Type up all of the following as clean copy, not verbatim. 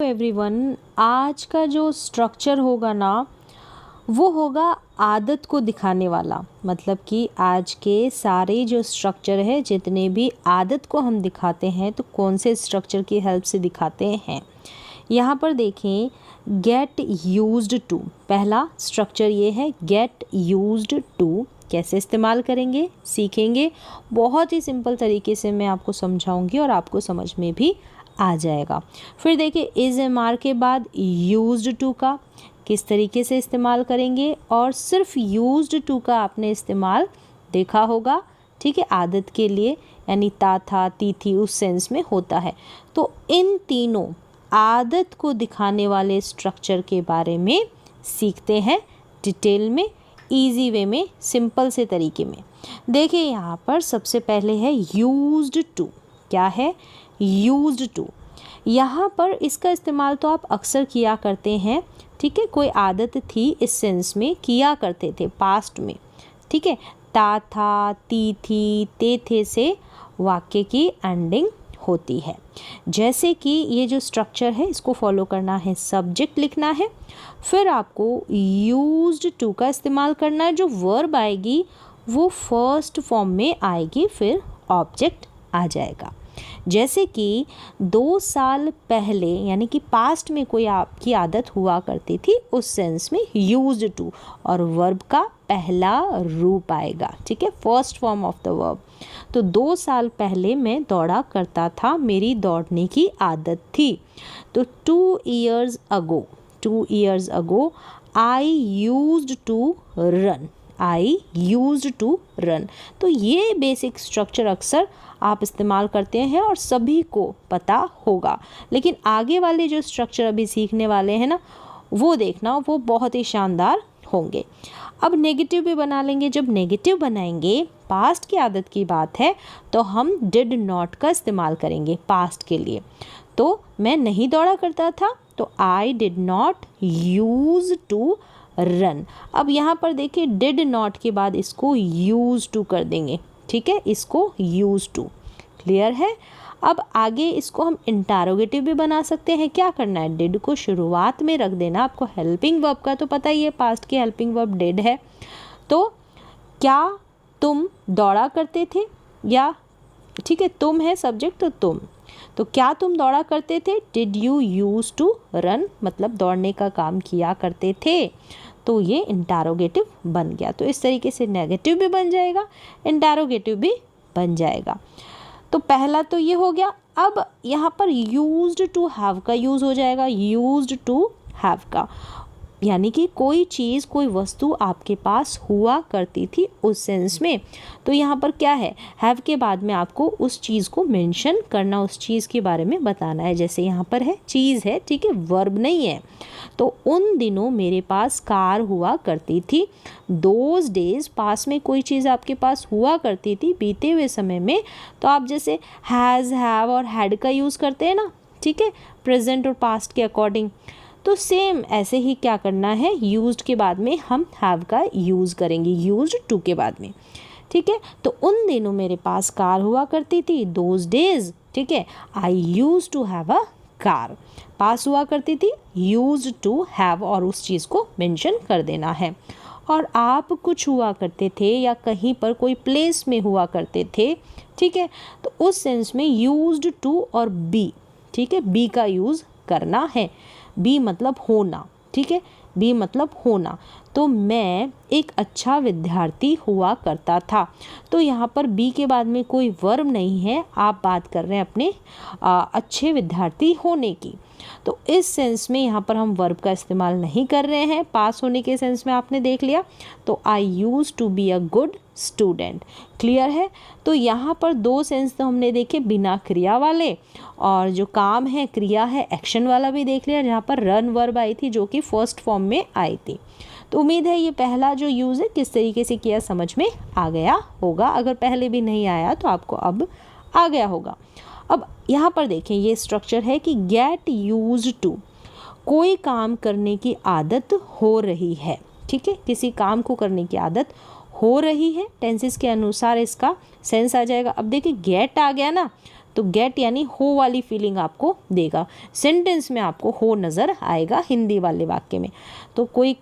Everyone. आज का जो स्ट्रक्चर होगा ना वो होगा आदत को दिखाने वाला। मतलब कि आज के सारे जो स्ट्रक्चर है, जितने भी आदत को हम दिखाते हैं तो कौन से स्ट्रक्चर की हेल्प से दिखाते हैं। यहाँ पर देखें, गेट यूज्ड टू, पहला स्ट्रक्चर ये है गेट यूज्ड टू। कैसे इस्तेमाल करेंगे सीखेंगे, बहुत ही सिंपल तरीके से मैं आपको समझाऊंगी और आपको समझ में भी आ जाएगा। फिर देखिए, इज एम आर के बाद यूज्ड टू का किस तरीके से इस्तेमाल करेंगे, और सिर्फ यूज्ड टू का आपने इस्तेमाल देखा होगा, ठीक है, आदत के लिए, यानी ता था ती थी उस सेंस में होता है। तो इन तीनों आदत को दिखाने वाले स्ट्रक्चर के बारे में सीखते हैं डिटेल में, इजी वे में, सिंपल से तरीके में। देखिए यहाँ पर सबसे पहले है यूज्ड टू। क्या है? Used to. यहाँ पर इसका इस्तेमाल तो आप अक्सर किया करते हैं, ठीक है, कोई आदत थी इस सेंस में किया करते थे पास्ट में, ठीक है। ता था ती थी ते थे से वाक्य की एंडिंग होती है। जैसे कि ये जो स्ट्रक्चर है इसको फॉलो करना है, सब्जेक्ट लिखना है, फिर आपको यूज्ड टू का इस्तेमाल करना है। जो वर्ब आएगी वो फर्स्ट फॉर्म में आएगी, फिर ऑब्जेक्ट आ जाएगा। जैसे कि 2 साल पहले, यानी कि पास्ट में कोई आपकी आदत हुआ करती थी, उस सेंस में यूज्ड टू और वर्ब का पहला रूप आएगा, ठीक है, first form of the verb. तो 2 साल पहले मैं दौड़ा करता था, मेरी दौड़ने की आदत थी। तो 2 years ago I used to run. I used to run. तो ये बेसिक स्ट्रक्चर अक्सर आप इस्तेमाल करते हैं और सभी को पता होगा। लेकिन आगे वाले जो स्ट्रक्चर अभी सीखने वाले हैं ना, वो देखना, वो बहुत ही शानदार होंगे। अब नेगेटिव भी बना लेंगे। जब नेगेटिव बनाएंगे, पास्ट की आदत की बात है, तो हम डिड नॉट का इस्तेमाल करेंगे पास्ट के लिए। तो मैं नहीं दौड़ा करता था, तो I did not use to run. अब यहाँ पर देखिए, डिड नॉट के बाद इसको यूज टू कर देंगे, ठीक है, इसको यूज टू। क्लियर है? अब आगे इसको हम इंटरोगेटिव भी बना सकते हैं। क्या करना है? डिड को शुरुआत में रख देना। आपको हेल्पिंग वर्ब का तो पता ही है, पास्ट की हेल्पिंग वर्ब डिड है। तो क्या तुम दौड़ा करते थे, या ठीक है, तुम है सब्जेक्ट, तो तुम, तो क्या तुम दौड़ा करते थे? Did you use to run, मतलब दौड़ने का काम किया करते थे। तो ये इंटरोगेटिव बन गया। तो इस तरीके से नेगेटिव भी बन जाएगा, इंटरोगेटिव भी बन जाएगा। तो पहला तो ये हो गया। अब यहाँ पर यूज्ड टू हैव का यूज़ हो जाएगा। यूज्ड टू हैव का यानी कि कोई चीज़, कोई वस्तु आपके पास हुआ करती थी उस सेंस में। तो यहाँ पर क्या है? हैव के बाद में आपको उस चीज़ को मेंशन करना, उस चीज़ के बारे में बताना है। जैसे यहाँ पर है चीज़ है, ठीक है, वर्ब नहीं है। तो उन दिनों मेरे पास कार हुआ करती थी। दोज डेज, पास में कोई चीज़ आपके पास हुआ करती थी बीते हुए समय में, तो आप जैसे हैज़, हैव और हैड का यूज़ करते हैं ना, ठीक है, प्रेजेंट और पास्ट के अकॉर्डिंग। तो सेम ऐसे ही क्या करना है, यूज्ड के बाद में हम हैव का यूज़ करेंगे, यूज्ड टू के बाद में, ठीक है। तो उन दिनों मेरे पास कार हुआ करती थी, दोज डेज, ठीक है, I use to have a car. पास हुआ करती थी, यूज्ड टू हैव, और उस चीज़ को मेंशन कर देना है। और आप कुछ हुआ करते थे या कहीं पर कोई प्लेस में हुआ करते थे, ठीक है, तो उस सेंस में यूज्ड टू और बी, ठीक है, बी का यूज़ करना है। बी मतलब होना, ठीक है, बी मतलब होना। तो मैं एक अच्छा विद्यार्थी हुआ करता था। तो यहाँ पर बी के बाद में कोई वर्ब नहीं है, आप बात कर रहे हैं अपने अच्छे विद्यार्थी होने की। तो इस सेंस में यहाँ पर हम वर्ब का इस्तेमाल नहीं कर रहे हैं, पास होने के सेंस में आपने देख लिया। तो I use to be a good student. Clear है? तो यहाँ पर 2 सेंस तो हमने देखे बिना क्रिया वाले, और जो काम है, क्रिया है, एक्शन वाला भी देख लिया, जहाँ पर रन वर्ब आई थी जो कि फर्स्ट फॉर्म में आई थी। तो उम्मीद है ये पहला जो यूज़ है किस तरीके से किया समझ में आ गया होगा। अगर पहले भी नहीं आया तो आपको अब आ गया होगा। अब यहाँ पर देखें, ये स्ट्रक्चर है कि गेट यूज्ड टू, कोई काम करने की आदत हो रही है, ठीक है, किसी काम को करने की आदत हो रही है, टेंसेस के अनुसार इसका सेंस आ जाएगा। अब देखिए गेट आ गया ना, तो गेट यानी हो वाली फीलिंग आपको देगा, सेंटेंस में आपको हो नज़र आएगा हिंदी वाले वाक्य में। तो कोई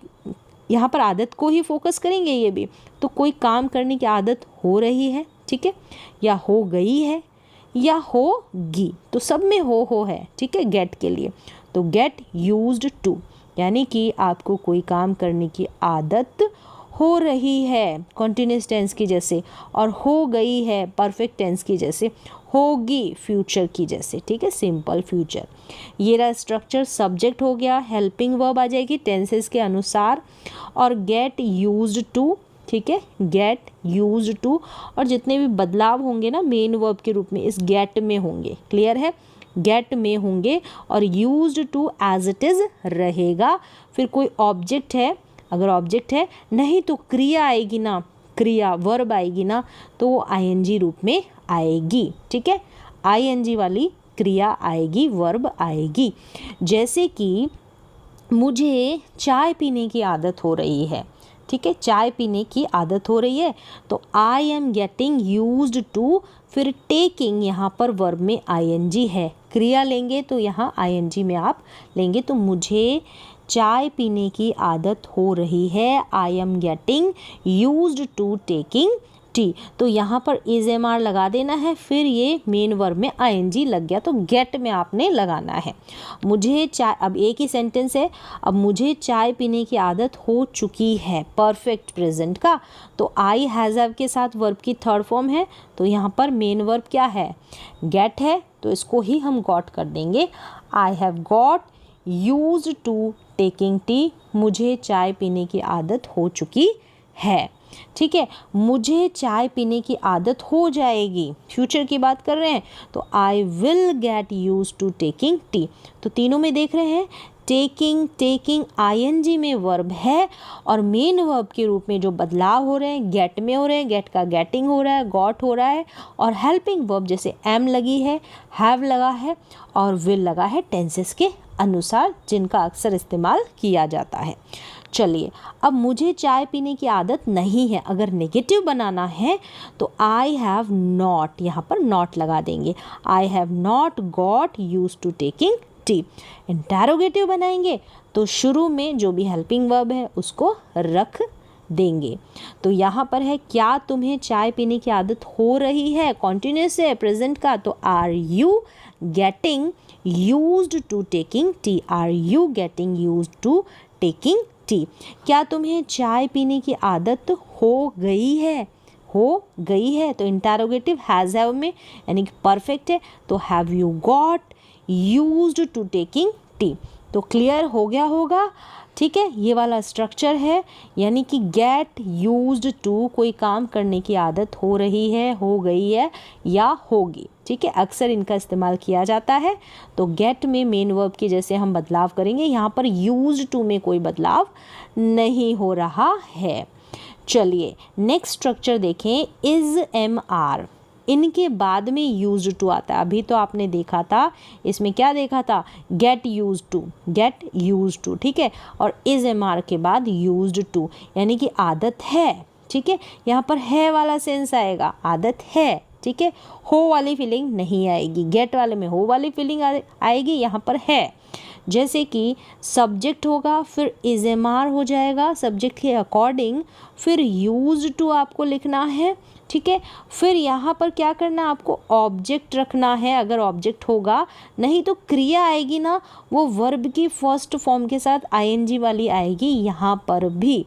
यहाँ पर आदत को ही फोकस करेंगे ये भी, तो कोई काम करने की आदत हो रही है, ठीक है, या हो गई है या होगी, तो सब में हो है, ठीक है, गेट के लिए। तो गेट यूज्ड टू यानी कि आपको कोई काम करने की आदत हो रही है कॉन्टिन्यूस टेंस की जैसे, और हो गई है परफेक्ट टेंस की जैसे, होगी फ्यूचर की जैसे, ठीक है, सिंपल फ्यूचर। ये रहा स्ट्रक्चर, सब्जेक्ट हो गया, हेल्पिंग वर्ब आ जाएगी टेंसेस के अनुसार, और गेट यूज्ड टू, ठीक है, गेट यूज्ड टू, और जितने भी बदलाव होंगे ना मेन वर्ब के रूप में इस गेट में होंगे, क्लियर है, गेट में होंगे, और used to as it is रहेगा। फिर कोई ऑब्जेक्ट है, अगर ऑब्जेक्ट है, नहीं तो क्रिया आएगी ना, क्रिया वर्ब आएगी ना, तो वो आईएनजी रूप में आएगी, ठीक है, आईएनजी वाली क्रिया आएगी, वर्ब आएगी। जैसे कि मुझे चाय पीने की आदत हो रही है, ठीक है, चाय पीने की आदत हो रही है, तो I am getting used to, फिर टेकिंग यहाँ पर वर्ब में आईएनजी है, क्रिया लेंगे तो यहाँ आईएनजी में आप लेंगे, तो मुझे चाय पीने की आदत हो रही है, I am getting used to taking tea, तो यहाँ पर इज एम आर लगा देना है, फिर ये मेन वर्ब में आईएनजी लग गया, तो गेट में आपने लगाना है। मुझे चाय, अब एक ही सेंटेंस है, अब मुझे चाय पीने की आदत हो चुकी है, परफेक्ट प्रेजेंट का, तो आई हैज़ हैव के साथ वर्ब की थर्ड फॉर्म है, तो यहाँ पर मेन वर्ब क्या है, गेट है, तो इसको ही हम गॉट कर देंगे, I have got used to taking tea, मुझे चाय पीने की आदत हो चुकी है, ठीक है। मुझे चाय पीने की आदत हो जाएगी, फ्यूचर की बात कर रहे हैं, तो I will get use to taking tea, तो तीनों में देख रहे हैं टेकिंग, टेकिंग आईएनजी में वर्ब है, और मेन वर्ब के रूप में जो बदलाव हो रहे हैं गेट में हो रहे हैं, गेट का गेटिंग हो रहा है, गॉट हो रहा है, और हेल्पिंग वर्ब जैसे एम लगी है, हैव लगा है, और विल लगा है टेंसेस के अनुसार जिनका अक्सर इस्तेमाल किया जाता है। चलिए, अब मुझे चाय पीने की आदत नहीं है, अगर नेगेटिव बनाना है तो आई हैव नॉट, यहाँ पर नॉट लगा देंगे, I have not got use to taking tea. Interrogative बनाएंगे तो शुरू में जो भी हेल्पिंग वर्ब है उसको रख देंगे। तो यहाँ पर है, क्या तुम्हें चाय पीने की आदत हो रही है, कॉन्टिन्यूस है प्रेजेंट का, तो are you getting used to taking tea, are you getting used to taking tea. क्या तुम्हें चाय पीने की आदत हो गई है, हो गई है, तो इंटरोगेटिव हैज़ हैव में यानी कि परफेक्ट है, तो have you got used to taking tea. तो क्लियर हो गया होगा, ठीक है, ये वाला स्ट्रक्चर है, यानी कि गेट यूज्ड टू, कोई काम करने की आदत हो रही है, हो गई है या होगी, ठीक है, अक्सर इनका इस्तेमाल किया जाता है। तो गेट में मेन वर्ब के जैसे हम बदलाव करेंगे, यहाँ पर यूज्ड टू में कोई बदलाव नहीं हो रहा है। चलिए नेक्स्ट स्ट्रक्चर देखें, इज एम आर, इनके बाद में यूज्ड टू आता है। अभी तो आपने देखा था, इसमें क्या देखा था, get used to, get used to, ठीक है, और इज एम आर के बाद यूज्ड टू यानी कि आदत है, ठीक है, यहाँ पर है वाला सेंस आएगा, आदत है, ठीक है, हो वाली फीलिंग नहीं आएगी, गेट वाले में हो वाली फीलिंग आएगी, यहाँ पर है। जैसे कि सब्जेक्ट होगा, फिर इज एम आर हो जाएगा सब्जेक्ट के अकॉर्डिंग, फिर यूज्ड टू आपको लिखना है, ठीक है, फिर यहाँ पर क्या करना है, आपको ऑब्जेक्ट रखना है अगर ऑब्जेक्ट होगा, नहीं तो क्रिया आएगी ना, वो वर्ब की फर्स्ट फॉर्म के साथ आईएनजी वाली आएगी। यहाँ पर भी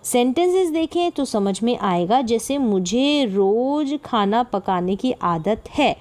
सेंटेंसेस देखें तो समझ में आएगा, जैसे मुझे रोज़ खाना पकाने की आदत है,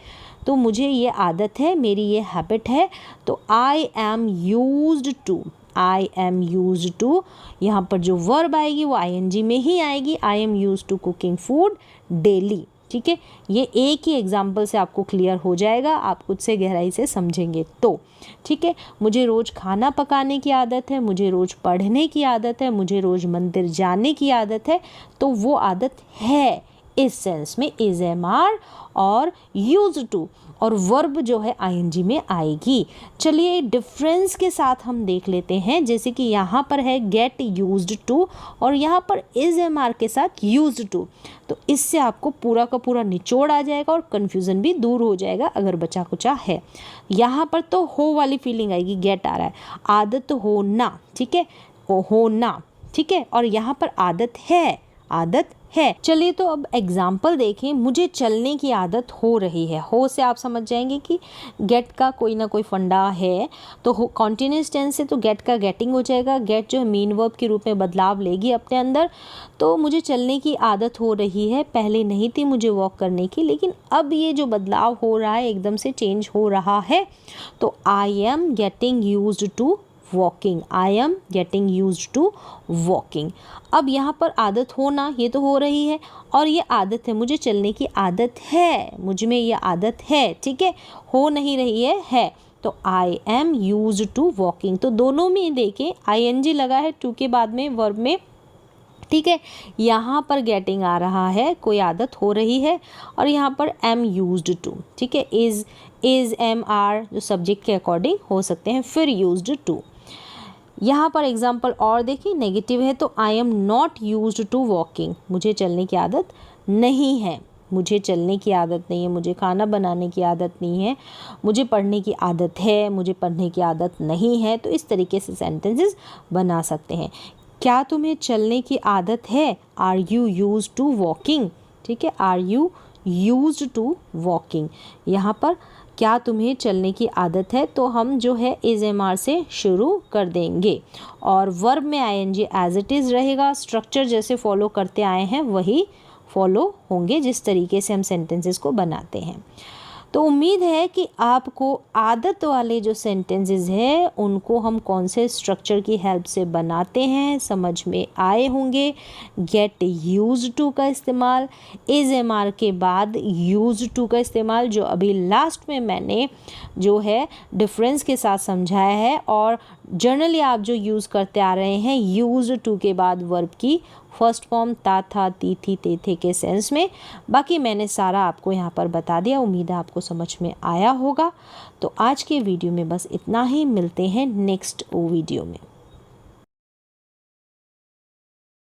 तो मुझे ये आदत है, मेरी ये हैबिट है, तो I am used to, I am used to, यहाँ पर जो वर्ब आएगी वो आईएनजी में ही आएगी, I am used to cooking food daily, ठीक है। ये एक ही एग्जाम्पल से आपको क्लियर हो जाएगा, आप खुद से गहराई से समझेंगे तो, ठीक है। मुझे रोज़ खाना पकाने की आदत है, मुझे रोज़ पढ़ने की आदत है, मुझे रोज़ मंदिर जाने की आदत है, तो वो आदत है इस सेंस में इज एम आर और यूज्ड टू। और वर्ब जो है आईएनजी में आएगी। चलिए डिफरेंस के साथ हम देख लेते हैं, जैसे कि यहाँ पर है गेट यूज्ड टू और यहाँ पर इज एमआर के साथ यूज्ड टू। तो इससे आपको पूरा का पूरा निचोड़ आ जाएगा और कन्फ्यूज़न भी दूर हो जाएगा अगर बचा कुचा है। यहाँ पर तो हो वाली फीलिंग आएगी, गेट आ रहा है, आदत होना, ठीक है, होना, ठीक है, और यहाँ पर आदत है, आदत है। चलिए तो अब एग्जाम्पल देखें। मुझे चलने की आदत हो रही है। हो से आप समझ जाएंगे कि गेट का कोई ना कोई फंडा है, तो हो कॉन्टिन्यूस टेंस से तो गेट का गेटिंग हो जाएगा। गेट जो है मीन वर्ब के रूप में बदलाव लेगी अपने अंदर। तो मुझे चलने की आदत हो रही है, पहले नहीं थी मुझे वॉक करने की, लेकिन अब ये जो बदलाव हो रहा है एकदम से चेंज हो रहा है। तो I am getting used to walking, I am getting used to walking. अब यहाँ पर आदत होना, ये तो हो रही है और ये आदत है, मुझे चलने की आदत है, मुझ में ये आदत है, ठीक है, हो नहीं रही है। तो I am used to walking. तो दोनों में देखें आईएनजी लगा है टू के बाद में वर्ब में, ठीक है। यहाँ पर गेटिंग आ रहा है, कोई आदत हो रही है, और यहाँ पर एम यूज्ड टू, ठीक है, इज एम आर जो सब्जेक्ट के अकॉर्डिंग हो सकते हैं, फिर यूज्ड टू। यहाँ पर एग्जाम्पल और देखिए, नेगेटिव है तो I am not used to walking, मुझे चलने की आदत नहीं है, मुझे चलने की आदत नहीं है, मुझे खाना बनाने की आदत नहीं है, मुझे पढ़ने की आदत है, मुझे पढ़ने की आदत नहीं है। तो इस तरीके से सेंटेंसेस बना सकते हैं। क्या तुम्हें चलने की आदत है, are you used to walking, ठीक है, are you used to walking. यहाँ पर क्या तुम्हें चलने की आदत है, तो हम जो है इज एम आर से शुरू कर देंगे और वर्ब में आईएनजी एज इट इज़ रहेगा। स्ट्रक्चर जैसे फॉलो करते आए हैं वही फॉलो होंगे, जिस तरीके से हम सेंटेंसेस को बनाते हैं। तो उम्मीद है कि आपको आदत वाले जो सेंटेंसेस हैं उनको हम कौन से स्ट्रक्चर की हेल्प से बनाते हैं समझ में आए होंगे। गेट यूज्ड टू का इस्तेमाल, इज एम आर के बाद यूज्ड टू का इस्तेमाल, जो अभी लास्ट में मैंने जो है डिफरेंस के साथ समझाया है, और जनरली आप जो यूज़ करते आ रहे हैं यूज्ड टू के बाद वर्ब की फर्स्ट फॉर्म ता था ती थी ते थे के सेंस में। बाकी मैंने सारा आपको यहाँ पर बता दिया, उम्मीद है आपको समझ में आया होगा। तो आज के वीडियो में बस इतना ही, मिलते हैं नेक्स्ट वीडियो में।